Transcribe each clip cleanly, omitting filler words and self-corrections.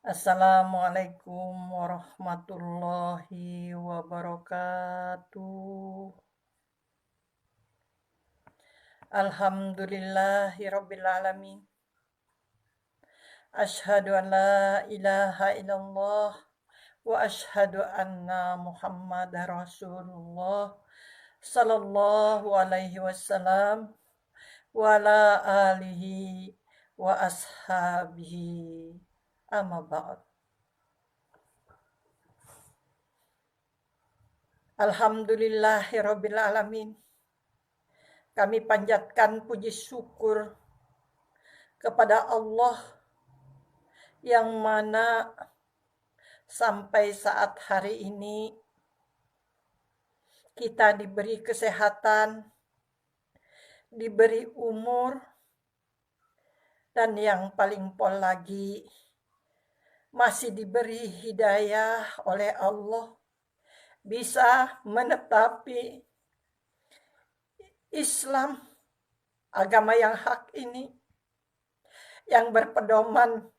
Assalamualaikum warahmatullahi wabarakatuh. Alhamdulillahirabbil alamin. Asyhadu an la ilaha illallah wa asyhadu anna Muhammadar Rasulullah sallallahu alaihi wasallam wa ala alihi wa ashabihi amma ba'd. Alhamdulillahirabbil alamin. Kami panjatkan puji syukur kepada Allah yang mana sampai saat hari ini kita diberi kesehatan, diberi umur, dan yang paling pol lagi masih diberi hidayah oleh Allah bisa menetapi Islam, agama yang hak ini, yang berpedoman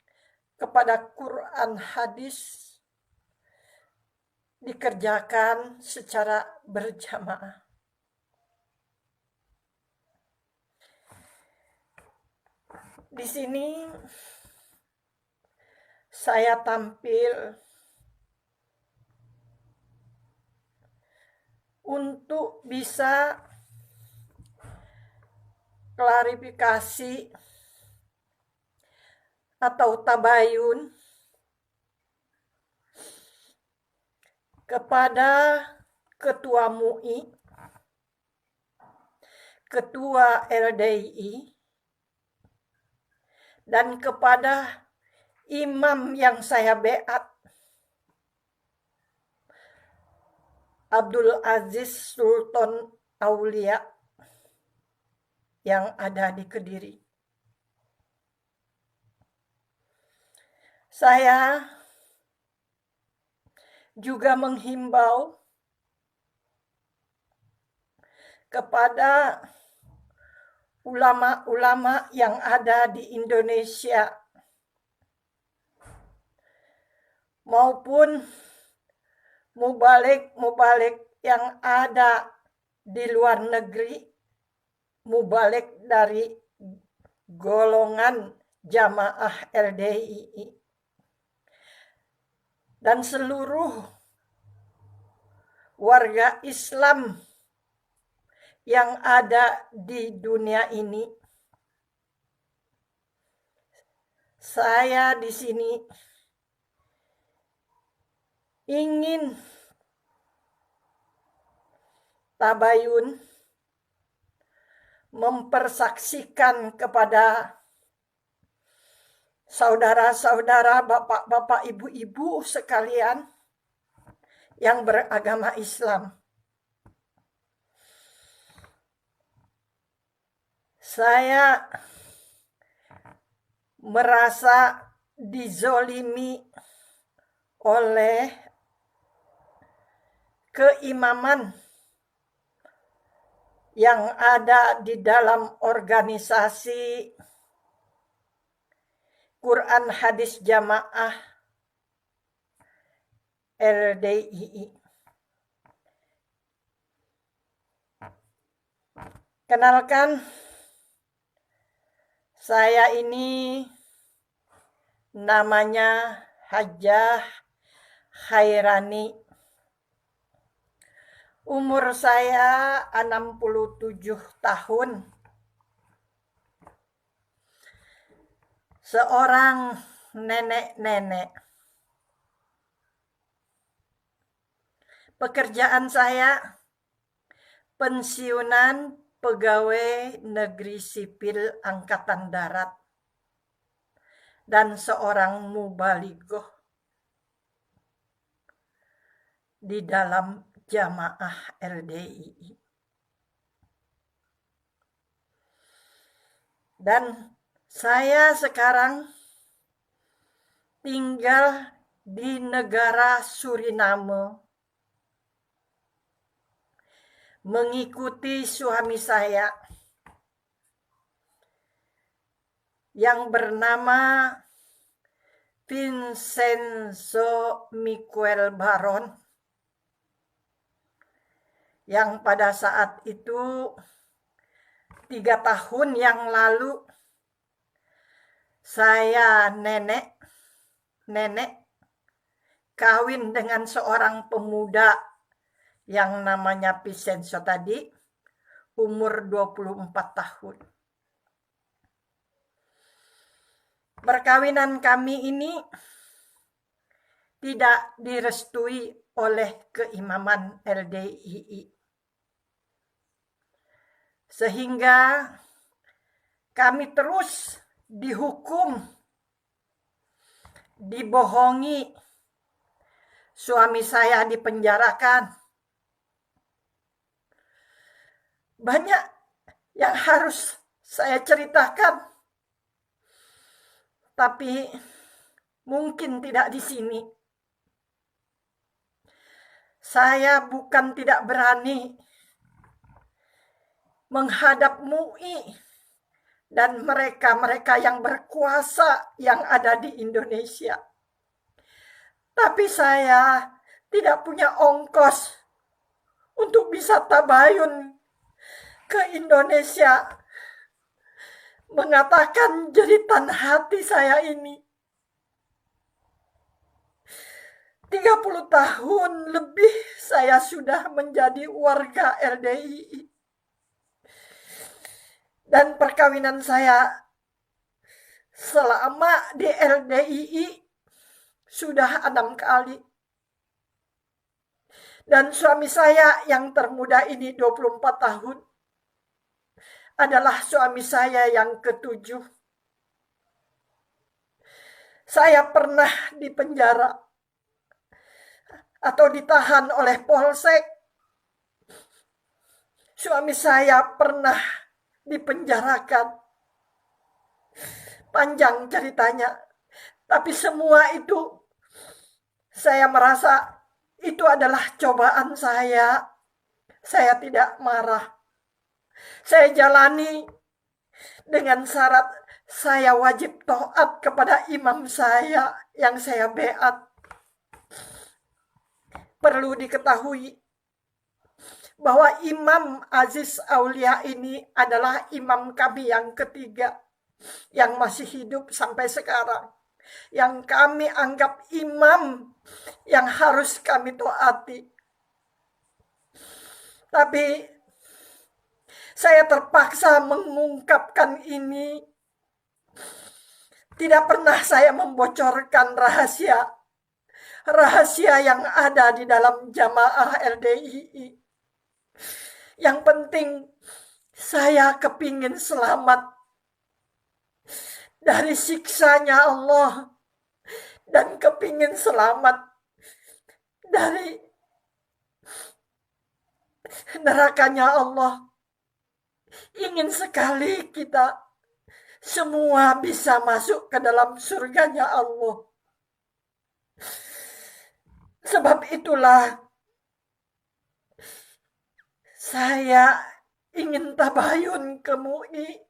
kepada Quran hadis, dikerjakan secara berjamaah. Di sini saya tampil untuk bisa klarifikasi atau tabayun kepada Ketua MUI, Ketua LDI, dan kepada imam yang saya beat, Abdul Aziz Sultan Aulia yang ada di Kediri. Saya juga menghimbau kepada ulama-ulama yang ada di Indonesia maupun mubalik yang ada di luar negeri, mubalik dari golongan jamaah LDI dan seluruh warga Islam yang ada di dunia ini. Saya di sini ingin tabayun mempersaksikan kepada saudara-saudara, bapak-bapak, ibu-ibu sekalian yang beragama Islam. Saya merasa dizolimi oleh keimaman yang ada di dalam organisasi Quran Hadis Jamaah LDII. Kenalkan, saya ini namanya Hajjah Khairani. Umur saya 67 tahun. Seorang nenek-nenek. Pekerjaan saya pensiunan pegawai negeri sipil Angkatan Darat dan seorang mubalighah di dalam jamaah LDII. Dan saya sekarang tinggal di negara Suriname, mengikuti suami saya yang bernama Vincenzo Miguel Baron, yang pada saat itu 3 tahun yang lalu saya nenek kawin dengan seorang pemuda yang namanya Vincenzo tadi, umur 24 tahun. Perkawinan kami ini tidak direstui oleh keimaman LDII. Sehingga kami terus dihukum, dibohongi, suami saya dipenjarakan. Banyak yang harus saya ceritakan, tapi mungkin tidak di sini. Saya bukan tidak berani menghadap MUI dan mereka-mereka yang berkuasa yang ada di Indonesia. Tapi saya tidak punya ongkos untuk bisa tabayun ke Indonesia mengatakan jeritan hati saya ini. 30 tahun lebih saya sudah menjadi warga LDII. Dan perkawinan saya selama di LDII sudah 6 kali. Dan suami saya yang termuda ini 24 tahun adalah suami saya yang ke-7. Saya pernah dipenjara atau ditahan oleh Polsek. Suami saya pernah dipenjarakan. Panjang ceritanya. Tapi semua itu saya merasa itu adalah cobaan saya. Saya tidak marah. Saya jalani dengan syarat saya wajib taat kepada imam saya yang saya beat. Perlu diketahui bahwa Imam Aziz Aulia ini adalah imam kami yang ketiga yang masih hidup sampai sekarang, yang kami anggap imam yang harus kami taati. Tapi saya terpaksa mengungkapkan ini. Tidak pernah saya membocorkan rahasia yang ada di dalam jamaah LDII. Yang penting saya kepingin selamat dari siksanya Allah dan kepingin selamat dari nerakanya Allah. Ingin sekali kita semua bisa masuk ke dalam surganya Allah. Sebab itulah saya ingin tabayun ke MUI,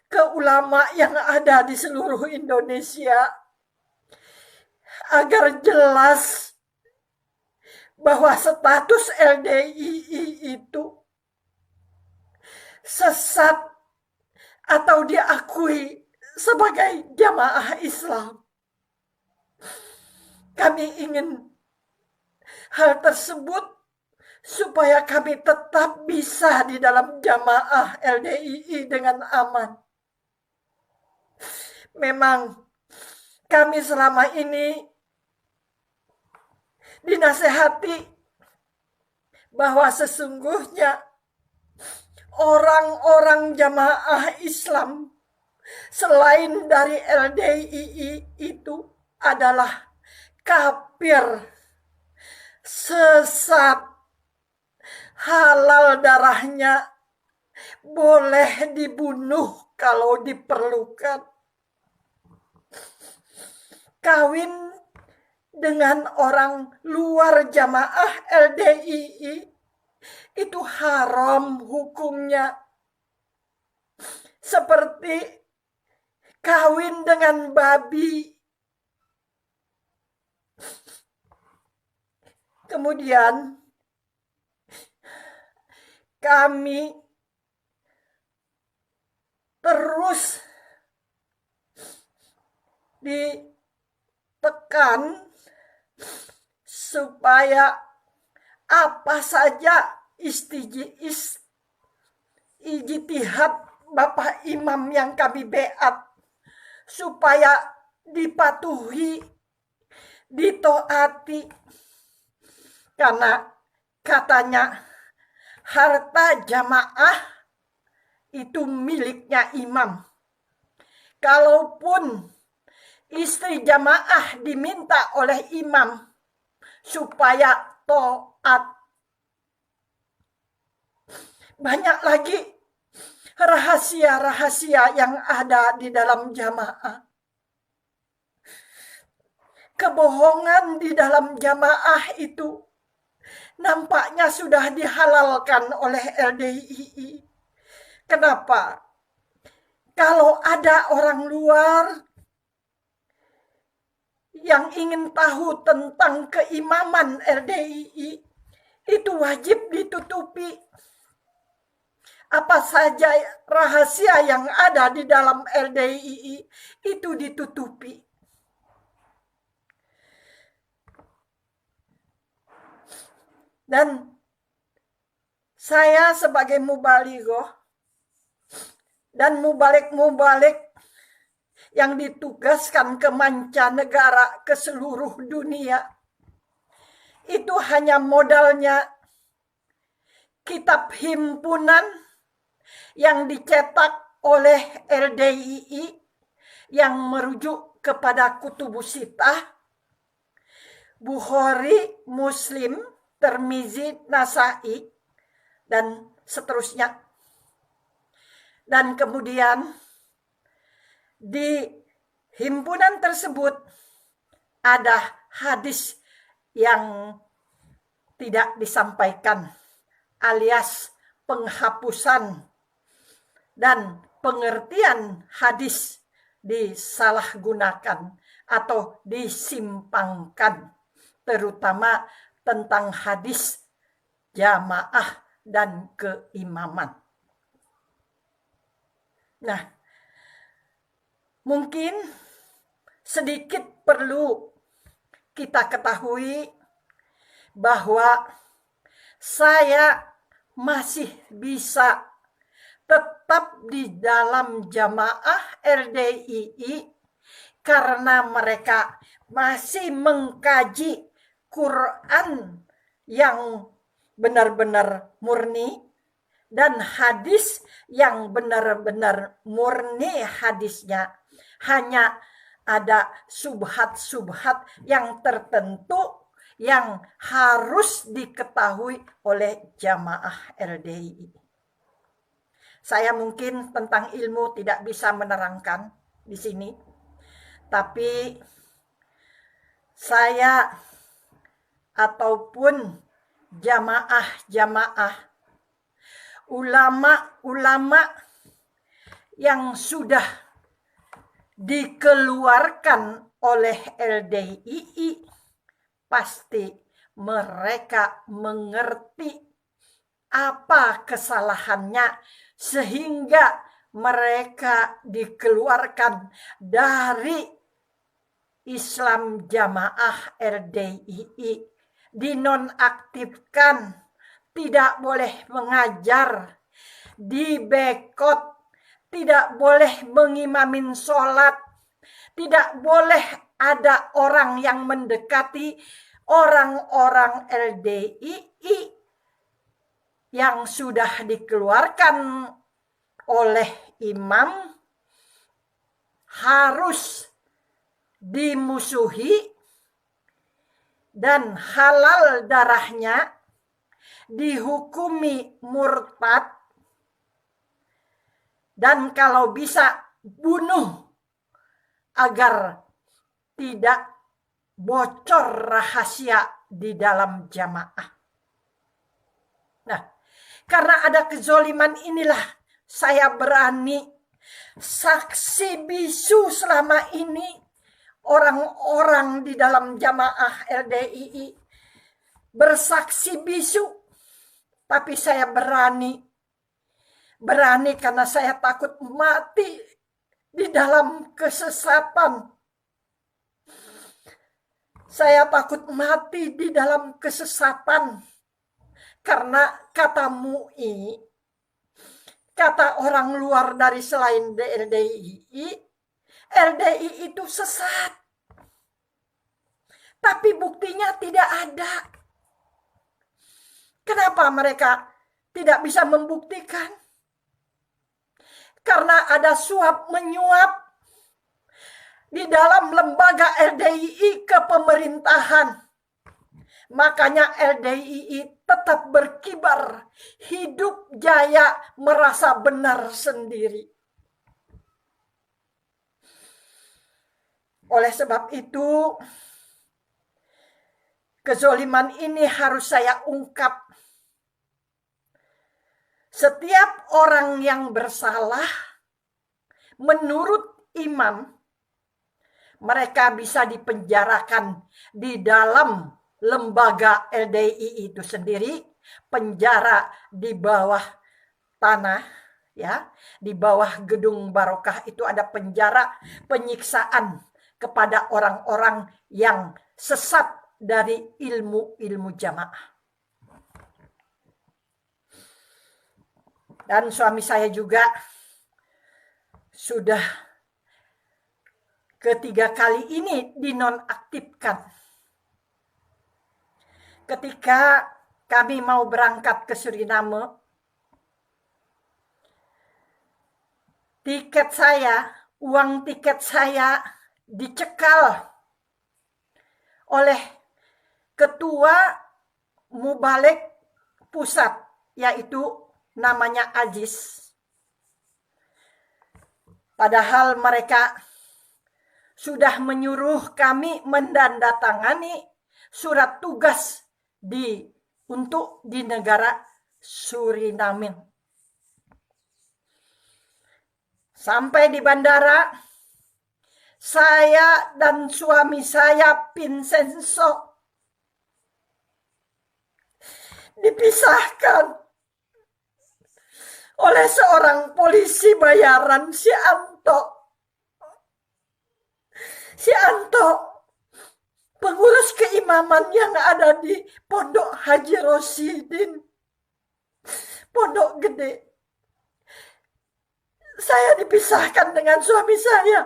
ke ulama yang ada di seluruh Indonesia, agar jelas bahwa status LDII itu sesat atau diakui sebagai jamaah Islam. Kami ingin hal tersebut supaya kami tetap bisa di dalam jamaah LDII dengan aman. Memang kami selama ini dinasehati bahwa sesungguhnya orang-orang jamaah Islam selain dari LDII itu adalah kafir, sesat, halal darahnya, boleh dibunuh kalau diperlukan. Kawin dengan orang luar jamaah LDII itu haram hukumnya. Seperti kawin dengan babi. Kemudian kami terus ditekan supaya apa saja ijtihad Bapak Imam yang kami beat supaya dipatuhi, ditaati, karena katanya harta jamaah itu miliknya imam. Kalaupun istri jamaah diminta oleh imam supaya taat, banyak lagi rahasia-rahasia yang ada di dalam jamaah. Kebohongan di dalam jamaah itu nampaknya sudah dihalalkan oleh LDII. Kenapa? Kalau ada orang luar yang ingin tahu tentang keimaman LDII, itu wajib ditutupi. Apa saja rahasia yang ada di dalam LDII itu ditutupi. Dan saya sebagai mubalighah dan mubalik-mubalik yang ditugaskan ke mancanegara, ke seluruh dunia, itu hanya modalnya kitab himpunan yang dicetak oleh LDII yang merujuk kepada Kutubus Sittah, Bukhari, Muslim, Tirmizi, Nasa'i, dan seterusnya. Dan kemudian di himpunan tersebut ada hadis yang tidak disampaikan, alias penghapusan dan pengertian hadis disalahgunakan atau disimpangkan, terutama tentang hadis jamaah dan keimaman. Nah, mungkin sedikit perlu kita ketahui bahwa saya masih bisa tetap di dalam jamaah LDII karena mereka masih mengkaji Quran yang benar-benar murni dan hadis yang benar-benar murni hadisnya. Hanya ada subhat-subhat yang tertentu yang harus diketahui oleh jamaah LDII. Saya mungkin tentang ilmu tidak bisa menerangkan di sini, tapi saya ataupun jamaah-jamaah, ulama-ulama yang sudah dikeluarkan oleh LDII, pasti mereka mengerti apa kesalahannya sehingga mereka dikeluarkan dari Islam jamaah LDII, dinonaktifkan, tidak boleh mengajar, dibekot, tidak boleh mengimamin sholat, tidak boleh ada orang yang mendekati orang-orang LDII yang sudah dikeluarkan oleh imam, harus dimusuhi dan halal darahnya, dihukumi murtad, dan kalau bisa bunuh agar tidak bocor rahasia di dalam jamaah. Nah, karena ada kezoliman inilah saya berani saksi bisu selama ini orang-orang di dalam jamaah LDII bersaksi bisu, tapi saya berani karena saya takut mati di dalam kesesatan. Saya takut mati di dalam kesesatan karena kata MUI, kata orang luar dari selain LDII, LDII itu sesat. Tapi buktinya tidak ada. Kenapa mereka tidak bisa membuktikan? Karena ada suap menyuap di dalam lembaga LDII ke pemerintahan. Makanya LDII tetap berkibar, hidup jaya, merasa benar sendiri. Oleh sebab itu, kezoliman ini harus saya ungkap. Setiap orang yang bersalah, menurut imam, mereka bisa dipenjarakan di dalam lembaga LDII itu sendiri, penjara di bawah tanah, ya, di bawah gedung Barokah itu ada penjara penyiksaan kepada orang-orang yang sesat dari ilmu jamaah. Dan suami saya juga sudah ketiga kali ini dinonaktifkan. Ketika kami mau berangkat ke Suriname, uang tiket saya dicekal oleh ketua Mubalek pusat, yaitu namanya Aziz. Padahal mereka sudah menyuruh kami mendandatangani surat tugas untuk di negara Suriname. Sampai di bandara, saya dan suami saya Vincenzo dipisahkan oleh seorang polisi bayaran, si Anto, pengurus keimaman yang ada di Pondok Haji Rosidin, Pondok Gede. Saya dipisahkan dengan suami saya.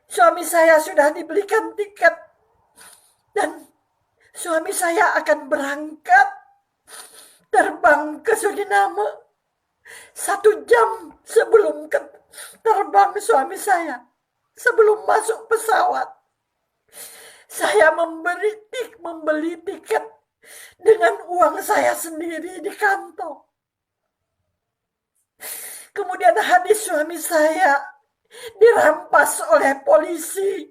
Suami saya sudah dibelikan tiket dan suami saya akan berangkat terbang ke Suriname 1 jam sebelum terbang suami saya. Sebelum masuk pesawat, saya membeli tiket dengan uang saya sendiri di kantong. Kemudian hadis suami saya dirampas oleh polisi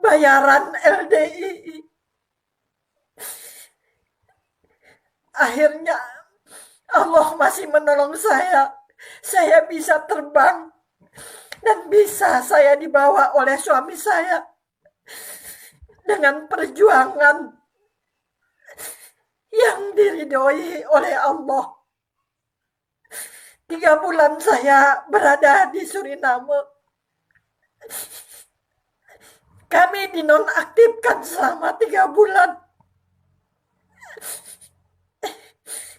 bayaran LDII. Akhirnya Allah masih menolong saya. Saya bisa terbang dan bisa saya dibawa oleh suami saya dengan perjuangan yang diridhoi oleh Allah. 3 bulan saya berada di Suriname. Kami dinonaktifkan selama 3 bulan.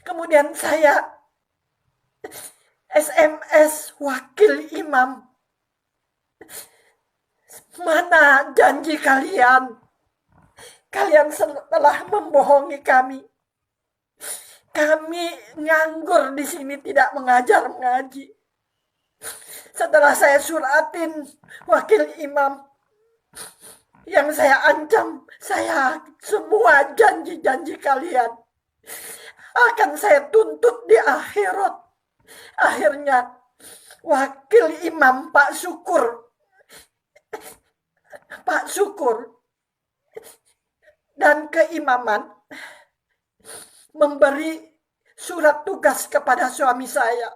Kemudian saya SMS wakil imam. Mana janji kalian? Kalian telah membohongi kami. Kami nganggur di sini, tidak mengajar mengaji. Setelah saya suratin wakil imam, yang saya ancam, saya semua janji-janji kalian akan saya tuntut di akhirat. Akhirnya wakil imam Pak Syukur dan keimaman memberi surat tugas kepada suami saya.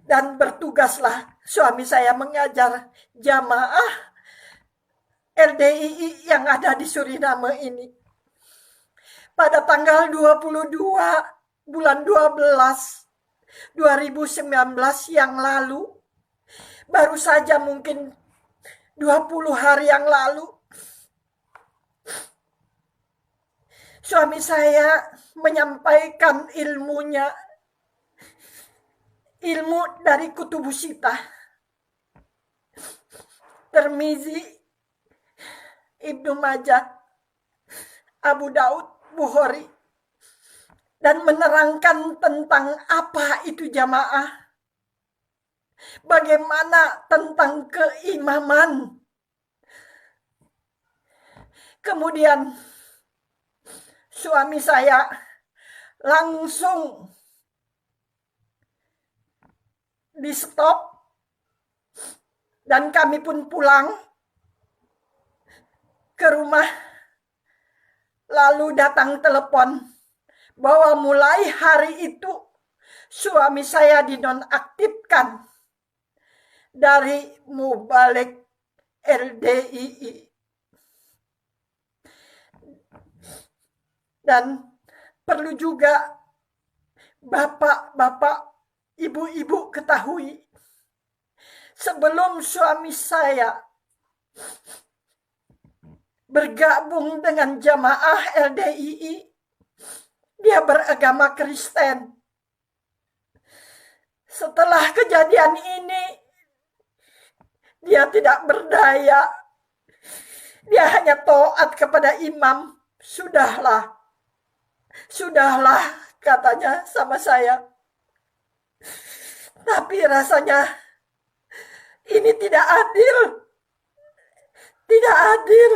Dan bertugaslah suami saya mengajar jamaah LDII yang ada di Suriname ini. Pada tanggal 22 bulan 12 2019 yang lalu, baru saja mungkin 20 hari yang lalu, suami saya menyampaikan ilmunya, ilmu dari Kutubus Sittah, Tirmizi, Ibnu Majah, Abu Daud, Bukhari, dan menerangkan tentang apa itu jamaah, bagaimana tentang keimaman. Kemudian suami saya langsung di stop dan kami pun pulang ke rumah. Lalu datang telepon bahwa mulai hari itu suami saya dinonaktifkan dari Mubalik LDII. Dan perlu juga bapak-bapak, ibu-ibu ketahui, sebelum suami saya bergabung dengan jamaah LDII, dia beragama Kristen. Setelah kejadian ini, dia tidak berdaya. Dia hanya taat kepada imam. Sudahlah, katanya sama saya. Tapi rasanya ini tidak adil. Tidak adil.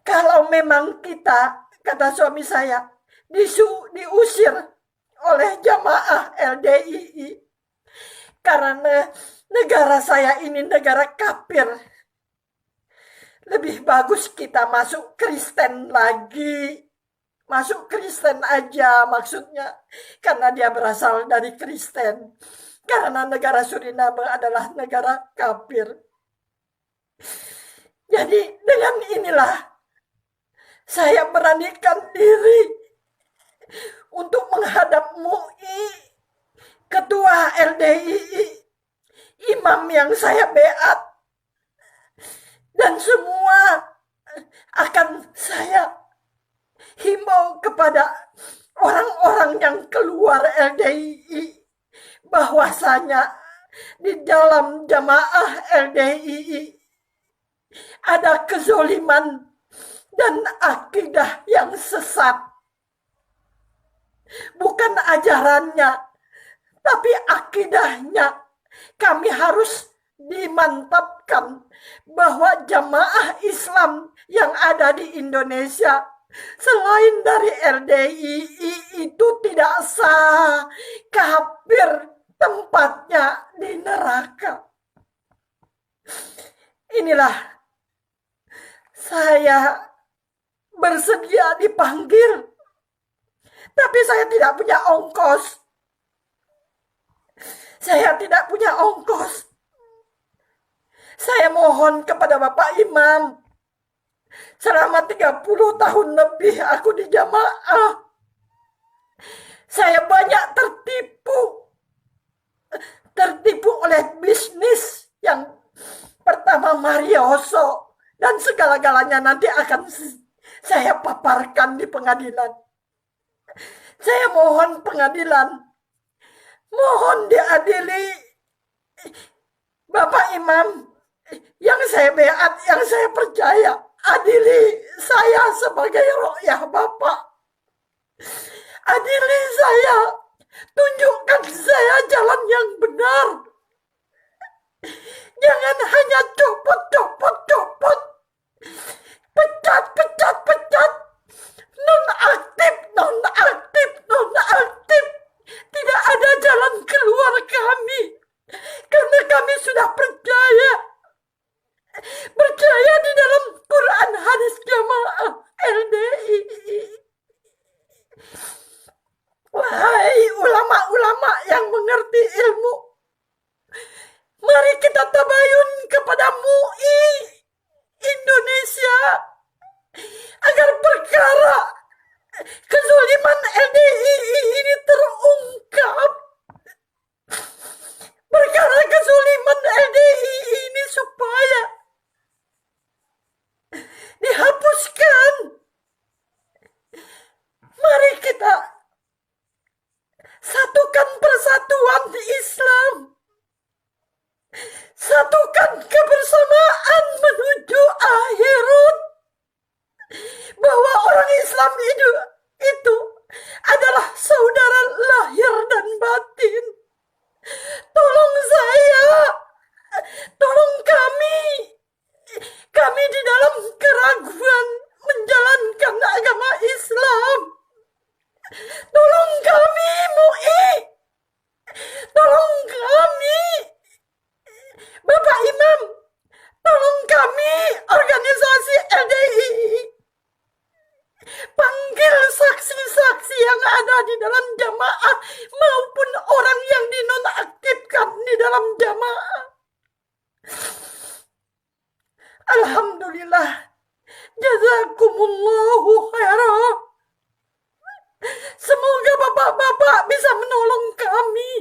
Kalau memang kita, kata suami saya, diusir oleh jamaah LDII karena negara saya ini negara kafir, lebih bagus kita masuk Kristen lagi. Masuk Kristen aja maksudnya, karena dia berasal dari Kristen. Karena negara Suriname adalah negara kafir. Jadi dengan inilah saya beranikan diri untuk menghadap MUI, ketua LDII, imam yang saya beat, dan semua akan saya himbau kepada orang-orang yang keluar LDII bahwasanya di dalam jamaah LDII ada kezoliman dan akidah yang sesat. Bukan ajarannya, tapi akidahnya. Kami harus dimantapkan bahwa jamaah Islam yang ada di Indonesia selain dari LDII itu tidak sah, kafir, tempatnya di neraka. Inilah saya bersedia dipanggil, tapi saya tidak punya ongkos. Saya tidak punya ongkos. Saya mohon kepada Bapak Imam, selama 30 tahun lebih aku di jamaah, saya banyak tertipu oleh bisnis yang pertama Marioso, dan segala-galanya nanti akan saya paparkan di pengadilan. Saya mohon pengadilan, mohon diadili. Bapak Imam yang saya beat, yang saya percaya, adili saya sebagai royah Bapak. Adili saya, tunjukkan saya jalan yang benar. Jangan hanya copot. Pecat. Nonaktif. Tidak ada jalan keluar kami. Karena kami sudah percaya di dalam Quran hadis jamaah LDII. Wahai ulama-ulama yang mengerti dalam jamaah. Alhamdulillah. Jazakumullahu khairan. Semoga bapak-bapak bisa menolong kami.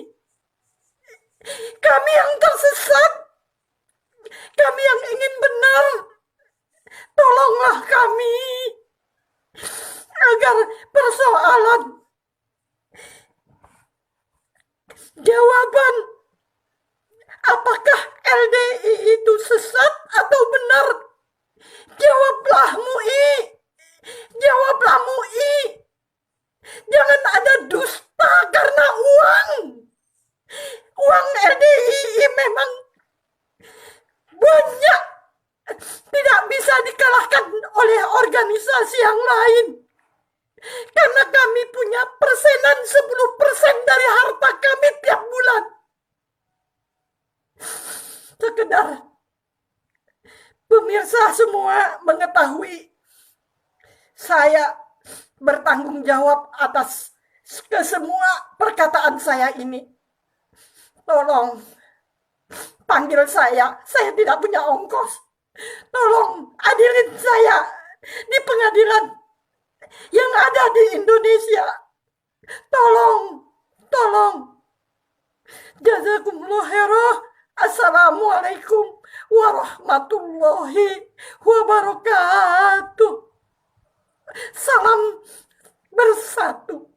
Kami yang tersesat, kami yang ingin benar, tolonglah kami agar persoalan jawaban apakah LDI itu sesat atau benar, jawablah MUI, jawablah MUI. Jangan ada dusta karena uang. Uang LDI memang banyak, tidak bisa dikalahkan oleh organisasi yang lain. Karena kami punya persenan 10% dari harta kami tiap bulan. Sekedar pemirsa semua mengetahui, saya bertanggung jawab atas kesemua perkataan saya ini. Tolong panggil saya tidak punya ongkos. Tolong adilin saya di pengadilan yang ada di Indonesia. Tolong. Jazakumullah khairan. Assalamualaikum warahmatullahi wabarakatuh. Salam bersatu.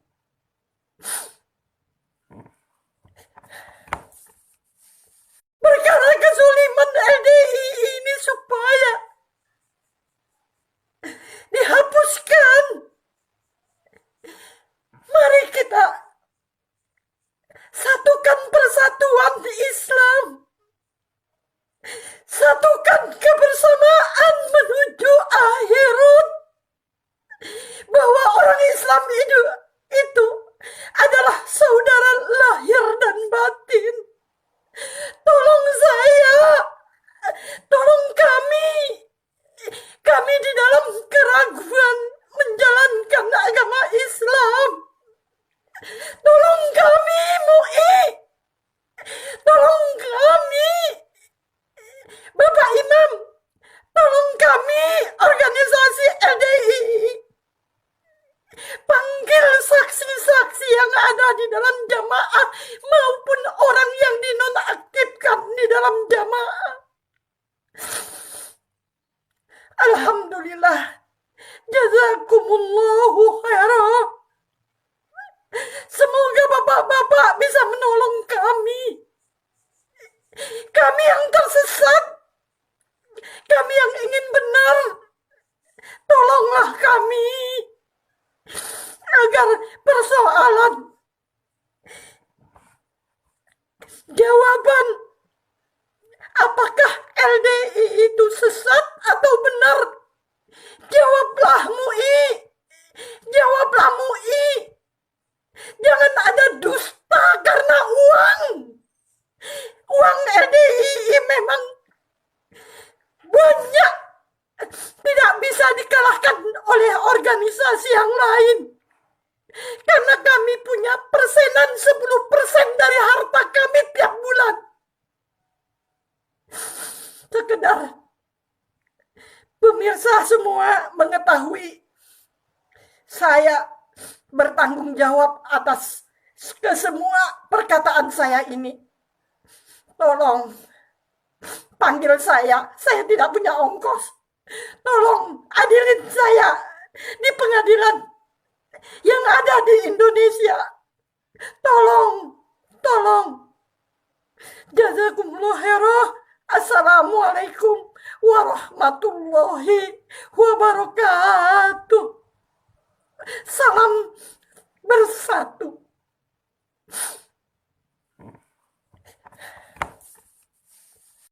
Perkara kesuliman LDI ini supaya dihapuskan. Mari kita satukan persatuan Islam. Satukan kebersamaan menuju akhirat. Bahwa orang Islam itu adalah saudara lahir dan batin. Tolong saya, tolong kami di dalam keraguan menjalankan agama Islam. Tolong kami MUI, tolong kami Bapak Imam, tolong kami organisasi LDI. Panggil saksi-saksi yang ada di dalam jamaah maupun orang yang dinonaktifkan di dalam jamaah. Alhamdulillah. Jazakumullahu khairan. Semoga bapak-bapak bisa menolong kami. Kami yang tersesat, kami yang ingin benar, tolonglah kami agar persoalan jawaban apakah LDI itu sesat atau benar, jawablah MUI, jawablah MUI. Jangan ada dusta karena uang. Uang LDI memang banyak, tidak bisa dikalahkan oleh organisasi yang lain. Karena kami punya persenan 10% dari harta kami tiap bulan. Sekedar pemirsa semua mengetahui, saya bertanggung jawab atas kesemua perkataan saya ini. Tolong panggil saya tidak punya ongkos. Tolong adilin saya di pengadilan yang ada di Indonesia. Tolong. Jazakumullah khairan. Assalamualaikum warahmatullahi wabarakatuh. Salam bersatu.